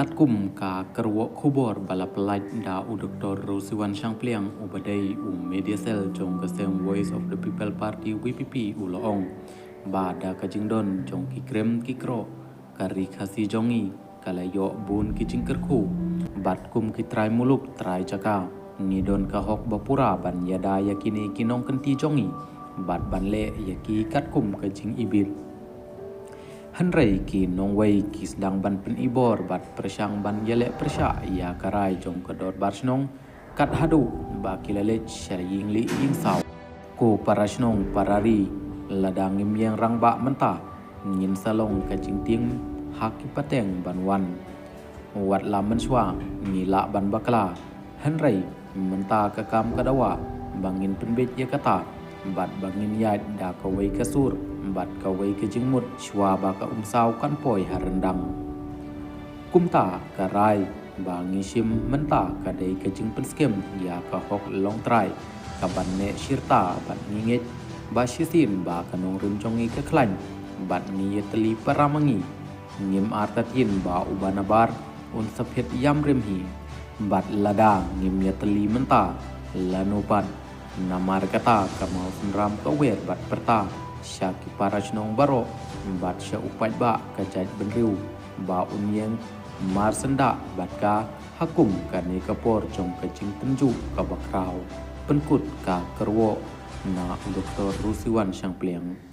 Kat kum ka kerwo kubor balap light da u Dr. Rosiwan Sangpliang ubadai media cell jong keseng Voice of the People Party WPP u loong ba da kajingdon jong kikrem kikro kari khasi jongi kalayo bun kicingkerku bat kum kitrai muluk trai jaka ngidon kahok bapura ban yada yakini kinong kenti jongi bat banle yaki kat kum kajing ibir Hanrei ki nong wei ki sedang ban pen ibor bat persang ban yelek persya ia karai jong kedot barsnong kat hadu ba kilalet syaying li ing saw ko parasnong parari ladang im yang rang ba mentah ngin salong kajing ting haki pateng ban wan wat la menswa ngila ban bakla Hanrei mentah kekam kadawa bangin penbet ya kata bat bangin yad da kawai kasur bat kawai ke jengmut shwa baka umsau kan poi harendang kumta karai bangi shim menta kadai ke jeng penskem ya ka hok long trai kaban ne shirta bat ngingit ba shisin ba kanong rimjongi ke klan bat ngi teli paramangi ngim artatin ba ubanabar un saphet yam remhi bat lada ngim teli menta lanobat namar kata kamau sunram kawer bat perta syaki parasnong baro bat sya upat ba kajat benriu ba unyeng mar senda bat ka hakum kani kapor jong kajing tenju ka bakrau penkut ka kerwo na Dr. Rosiwan Sangpliang